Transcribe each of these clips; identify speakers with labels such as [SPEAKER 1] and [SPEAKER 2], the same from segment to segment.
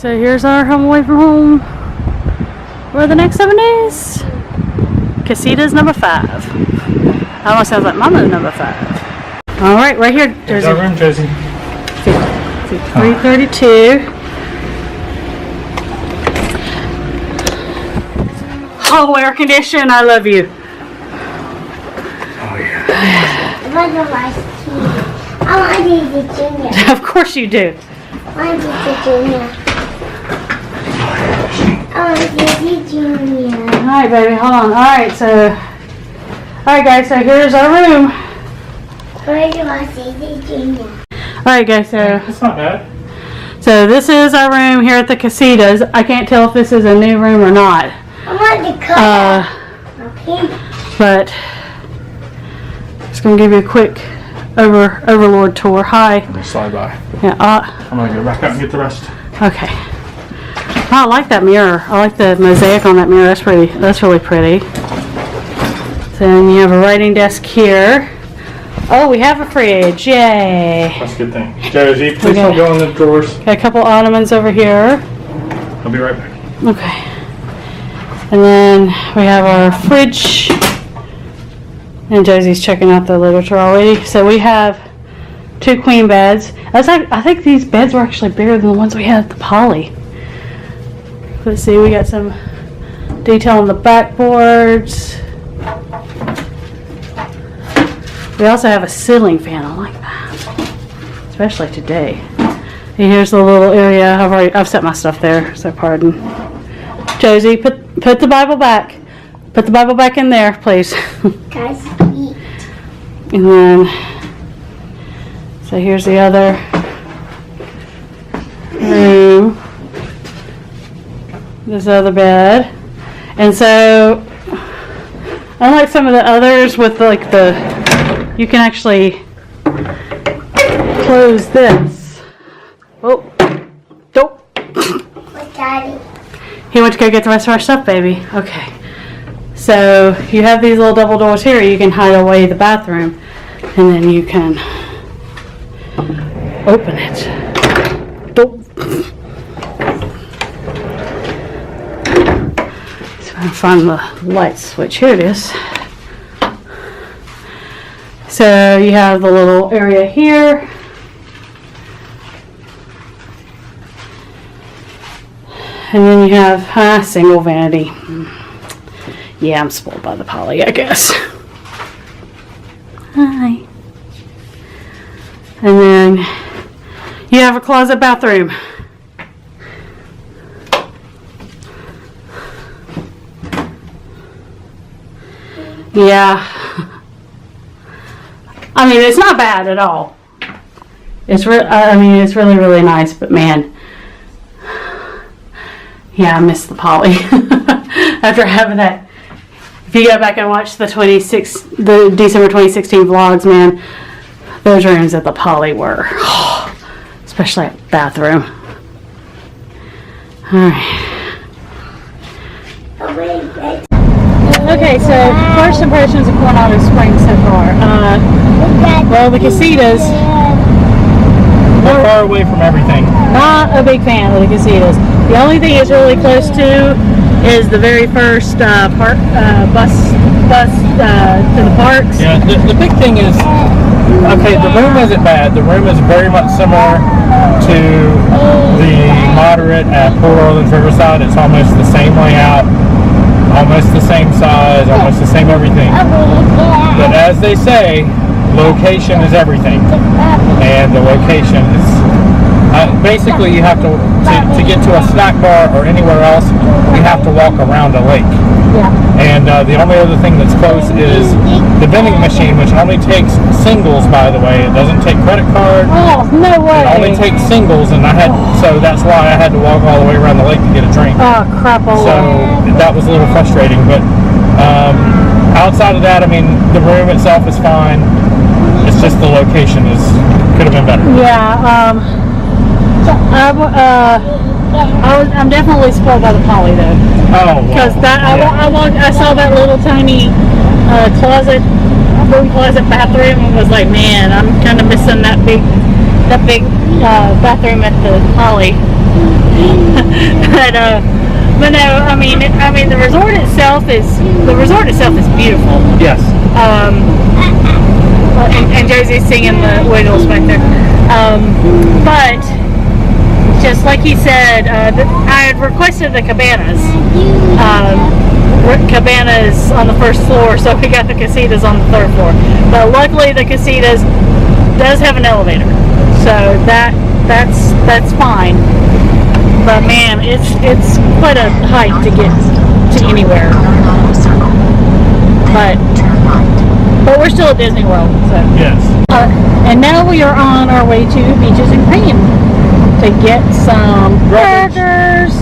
[SPEAKER 1] So here's our home away from home for the next 7 days. Casitas number 5. That almost sounds like Mama's number 5. All right, right here, Josie.
[SPEAKER 2] Here's our room, Josie.
[SPEAKER 1] 332. Oh, air condition, I love you.
[SPEAKER 2] Oh yeah.
[SPEAKER 3] I want to be the junior.
[SPEAKER 1] Of course you do.
[SPEAKER 3] I want to be the junior. I want to be the junior.
[SPEAKER 1] All right, baby, hold on. All right, guys, so here's our room.
[SPEAKER 3] Where do I see the junior?
[SPEAKER 1] All right, guys, so
[SPEAKER 2] It's not bad.
[SPEAKER 1] this is our room here at the Casitas. I can't tell if this is a new room or not.
[SPEAKER 3] I want to cut okay.
[SPEAKER 1] But just gonna give you a quick overlord tour. Hi.
[SPEAKER 2] Let me slide by.
[SPEAKER 1] Yeah.
[SPEAKER 2] I'm gonna go back out and get the rest.
[SPEAKER 1] Okay. Oh, I like that mirror. I like the mosaic on that mirror. That's pretty. That's really pretty. Then you have a writing desk here. Oh, we have a fridge. Yay.
[SPEAKER 2] That's a good thing. Josie, please don't go in the drawers.
[SPEAKER 1] Got a couple ottomans over here.
[SPEAKER 2] I'll be right back.
[SPEAKER 1] Okay. And then we have our fridge. And Josie's checking out the literature already. So we have 2 queen beds. I think these beds were actually bigger than the ones we had at the Poly. Let's see, we got some detail on the backboards. We also have a ceiling fan. I like that, especially today. And here's the little area. I've set my stuff there, so pardon. Josie, put the Bible back. Put the Bible back in there, please.
[SPEAKER 3] Guys, eat.
[SPEAKER 1] And then, so here's the other room. This other bed. And so, unlike some of the others with you can actually close this. Oh, don't.
[SPEAKER 3] What's Daddy?
[SPEAKER 1] He went to go get the rest of our stuff, baby. Okay. So you have these little double doors here. You can hide away the bathroom, and then you can open it. Don't. So I'm find the light switch. Here it is. So you have the little area here. And then you have single vanity. Yeah, I'm spoiled by the Poly, I guess. Hi. And then you have a closet bathroom. Yeah. I mean, it's not bad at all. It's it's really, really nice, but man, yeah, I miss the Poly. After having that, if you go back and watch the December 2016 vlogs, man, those rooms at the Poly were, especially that bathroom. All right. Okay, so first impressions of Coronado Springs so far. Well, the Casitas.
[SPEAKER 2] We're far away from everything.
[SPEAKER 1] Not a big fan of the Casitas. The only thing it's really close to is the very first bus to the parks.
[SPEAKER 2] Yeah, the big thing is, okay, the room isn't bad. The room is very much similar to the moderate at Port Orleans Riverside. It's almost the same layout, almost the same size, almost the same everything. But as they say, location is everything. And the location is basically you have to get to a snack bar or anywhere else, you have to walk around a lake.
[SPEAKER 1] Yeah.
[SPEAKER 2] And the only other thing that's close is the vending machine, which only takes singles, by the way. It doesn't take credit card.
[SPEAKER 1] Oh, no way.
[SPEAKER 2] It only takes singles, and so that's why I had to walk all the way around the lake to get a drink.
[SPEAKER 1] Oh, crap.
[SPEAKER 2] So that was a little frustrating, but outside of that, I mean, the room itself is fine. It's just the location could have been better.
[SPEAKER 1] Yeah, I'm definitely spoiled by the Poly though.
[SPEAKER 2] Oh,
[SPEAKER 1] because I saw that little tiny room closet bathroom and was like, man, I'm kind of missing that big bathroom at the Poly. But no, I mean the resort itself is beautiful.
[SPEAKER 2] Yes.
[SPEAKER 1] And Josie's singing the Wiggles back there. But just like he said, I had requested the cabanas. Cabanas on the first floor, so we got the casitas on the third floor. But luckily, the casitas does have an elevator, so that's fine. But man, it's quite a hike to get to anywhere. But we're still at Disney World, so.
[SPEAKER 2] Yes.
[SPEAKER 1] And now we are on our way to Beaches and Cream to get some burgers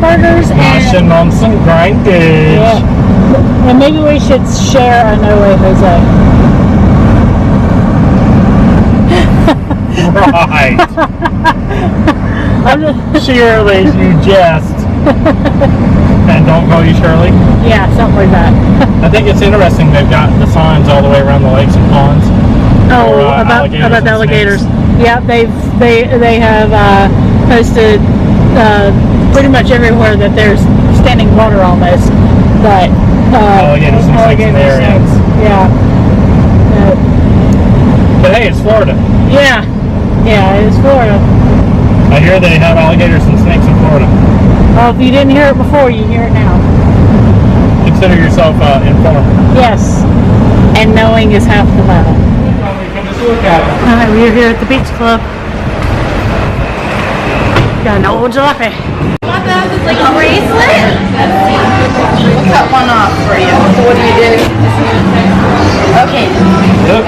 [SPEAKER 2] Washing
[SPEAKER 1] and
[SPEAKER 2] on some grindage.
[SPEAKER 1] yeah. And maybe we should share a No Way Jose.
[SPEAKER 2] Right. Shirley, you jest. And don't call you Shirley.
[SPEAKER 1] Yeah, something like that.
[SPEAKER 2] I think it's interesting they've got the signs all the way around the lakes and ponds.
[SPEAKER 1] Oh,
[SPEAKER 2] for,
[SPEAKER 1] about the
[SPEAKER 2] and
[SPEAKER 1] alligators.
[SPEAKER 2] snakes.
[SPEAKER 1] Yeah, they have posted pretty much everywhere that there's standing water almost, but
[SPEAKER 2] Alligators and snakes in the area.
[SPEAKER 1] Yeah.
[SPEAKER 2] But hey, it's Florida.
[SPEAKER 1] Yeah, it's Florida.
[SPEAKER 2] I hear they have alligators and snakes in Florida.
[SPEAKER 1] Well, if you didn't hear it before, you hear it now.
[SPEAKER 2] Consider yourself informed.
[SPEAKER 1] Yes, and knowing is half the battle.
[SPEAKER 2] Look at it.
[SPEAKER 1] Alright, we're here at the beach club. Got an old jalopy.
[SPEAKER 4] Want those? It's like a bracelet. We'll cut one off for you. So what do you do? Okay.
[SPEAKER 2] Look.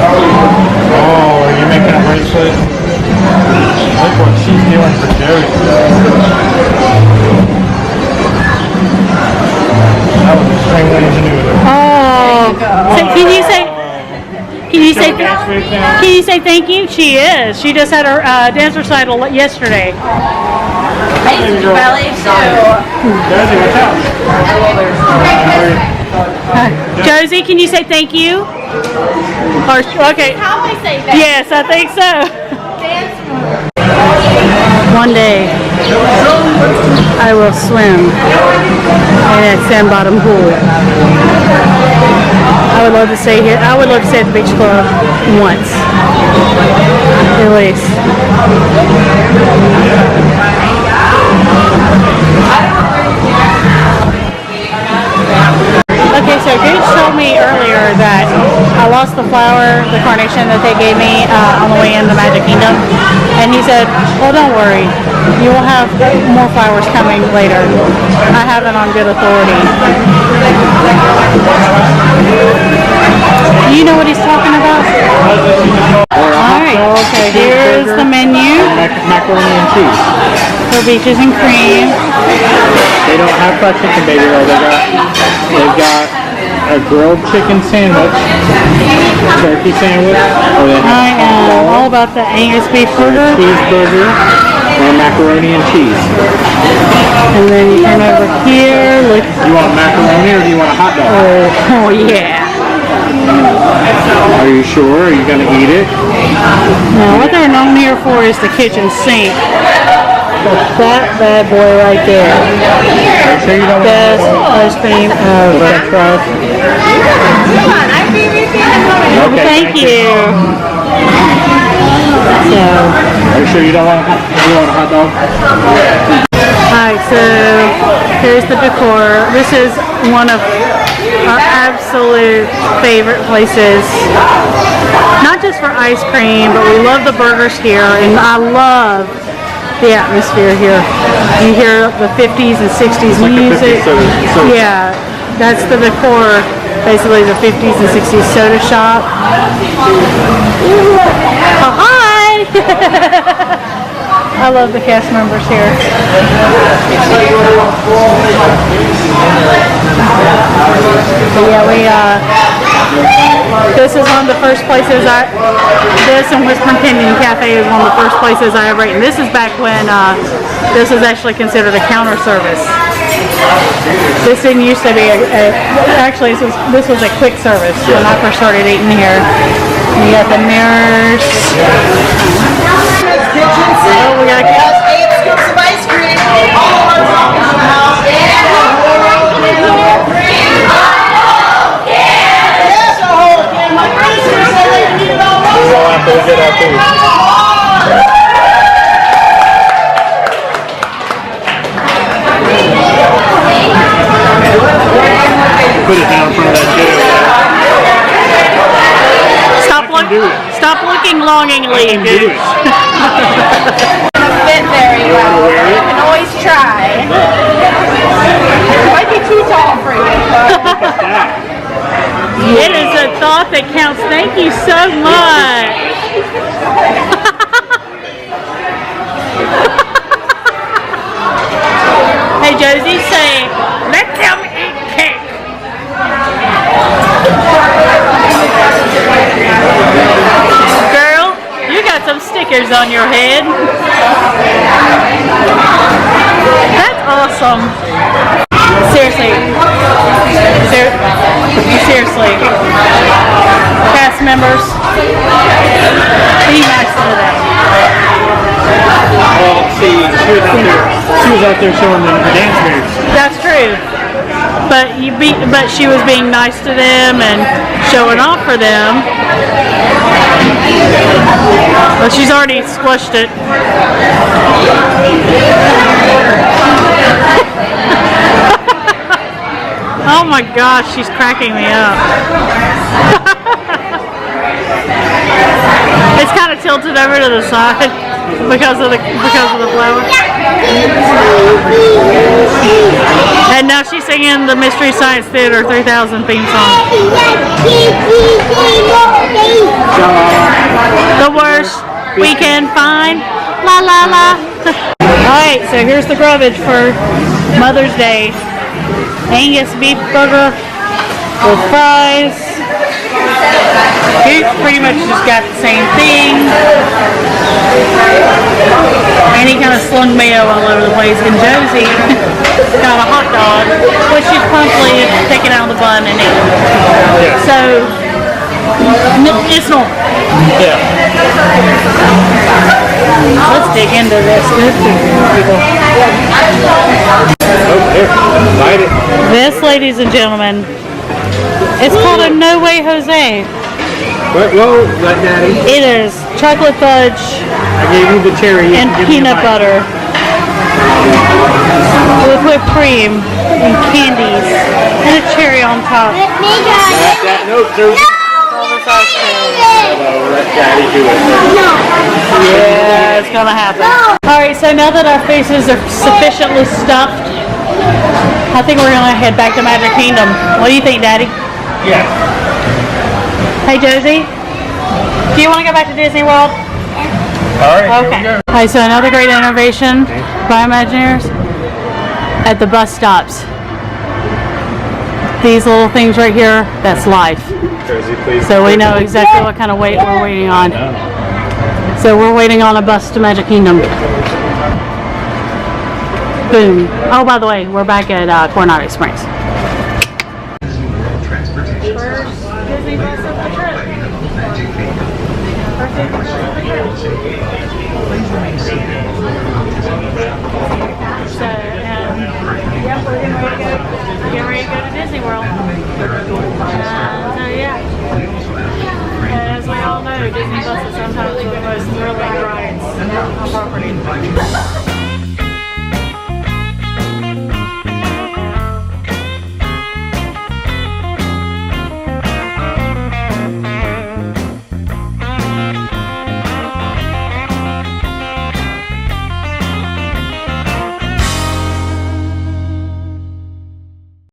[SPEAKER 2] Oh, are you making a bracelet? Look what she's doing for Joey. That was extremely ingenuitive.
[SPEAKER 1] Oh, so can you say thank you? She is. She just had her dance recital yesterday.
[SPEAKER 4] I used to do ballet too.
[SPEAKER 2] Josie, watch out.
[SPEAKER 1] Josie, can you say thank you? Or, okay.
[SPEAKER 4] How do I say that?
[SPEAKER 1] Yes, I think so.
[SPEAKER 4] Dance move.
[SPEAKER 1] One day, I will swim in a sand bottom pool. I would love to stay here. I would love to stay at the beach club once, at least. Okay, so Gooch told me earlier that I lost the flower, the carnation that they gave me on the way in the Magic Kingdom. And he said, well, don't worry. You will have more flowers coming later. I have it on good authority. You know what he's talking about? Alright, okay, here's the menu
[SPEAKER 2] Macaroni and cheese.
[SPEAKER 1] for Beaches and Cream.
[SPEAKER 2] They don't have fried chicken, baby, though. They've got a grilled chicken sandwich, turkey sandwich, or they
[SPEAKER 1] I am all about the Angus beef burger.
[SPEAKER 2] cheeseburger, and macaroni and cheese.
[SPEAKER 1] And then you turn over here, look.
[SPEAKER 2] You want macaroni or do you want a hot dog?
[SPEAKER 1] Oh yeah.
[SPEAKER 2] Are you sure? Are you going to eat it?
[SPEAKER 1] Now what they're known here for is the kitchen sink. That bad boy right there.
[SPEAKER 2] Are you sure you don't want
[SPEAKER 1] Best ice cream ever.
[SPEAKER 2] French fries?
[SPEAKER 4] Come on, I'm baby.
[SPEAKER 2] Okay,
[SPEAKER 1] Thank you. So,
[SPEAKER 2] Are you sure you don't want a hot dog?
[SPEAKER 1] alright, so here's the decor. This is one of our absolute favorite places. Not just for ice cream, but we love the burgers here, and I love the atmosphere here. You hear the 50s and 60s
[SPEAKER 2] like the
[SPEAKER 1] music.
[SPEAKER 2] 50s soda.
[SPEAKER 1] Yeah, that's the decor. Basically the 50s and 60s soda shop. Oh, hi! I love the cast members here. But yeah, this is one of the first places this and Whispering Pending Cafe is one of the first places I ever ate. And this is back when this was actually considered a counter service. This didn't used to be actually this was a quick service when I first started eating here. We got the mirrors. Oh, we got a
[SPEAKER 4] 8 scoops of ice cream. All on top of the house. Yes, a whole can. My sister said they need about one.
[SPEAKER 2] We'll have to get our food. Put it down in front of that kid over there.
[SPEAKER 1] Stop looking longingly,
[SPEAKER 2] Do
[SPEAKER 1] dude.
[SPEAKER 2] it.
[SPEAKER 4] Fit very well. You can always try. It might be too tall for you, but
[SPEAKER 1] It is a thought that counts. Thank you so much. Hey, Josie, say, let them eat cake. Girl, you got some stickers on your head. That's awesome. Seriously. Seriously. Cast members, be nice to them.
[SPEAKER 2] Well, see, she was out there showing them the dance moves.
[SPEAKER 1] That's true. But she was being nice to them and showing off for them. But she's already squished it. Oh my gosh, she's cracking me up. It's kind of tilted over to the side because of the flower. And now she's singing the Mystery Science Theater 3000 theme song. The worst we can find. La la la. Alright, so here's the grubbage for Mother's Day. Angus beef burger with fries. He pretty much just got the same thing. And he kind of slung mayo all over the place. And Josie got a hot dog, which she's promptly taken out of the bun and ate.
[SPEAKER 2] Yeah.
[SPEAKER 1] So, it's normal.
[SPEAKER 2] Yeah.
[SPEAKER 1] Let's dig into this.
[SPEAKER 2] Oh, here. Bite it.
[SPEAKER 1] This, ladies and gentlemen, it's called a No Way Jose.
[SPEAKER 2] Whoa, let Daddy.
[SPEAKER 1] It is chocolate fudge
[SPEAKER 2] I gave you the cherry.
[SPEAKER 1] and
[SPEAKER 2] Give me a
[SPEAKER 1] peanut
[SPEAKER 2] bite.
[SPEAKER 1] butter with whipped cream and candies and a cherry on top.
[SPEAKER 2] Nope, there's let Daddy do it.
[SPEAKER 1] Yeah, it's gonna happen. Alright, so now that our faces are sufficiently stuffed, I think we're gonna head back to Magic Kingdom. What do you think, Daddy?
[SPEAKER 2] Yeah.
[SPEAKER 1] Hey, Josie? Do you want to go back to Disney World?
[SPEAKER 2] Alright,
[SPEAKER 1] Okay. Alright, so another great innovation by Imagineers at the bus stops. These little things right here, that's life.
[SPEAKER 2] Josie, please.
[SPEAKER 1] So we know exactly what kind of wait we're waiting on. So we're waiting on a bus to Magic Kingdom. Boom. Oh, by the way, we're back at Coronado Springs. First Disney bus of the trip. So, yep, we're getting ready to go to Disney World. So yeah. And as we all know, Disney buses sometimes are the most thrilling rides on property.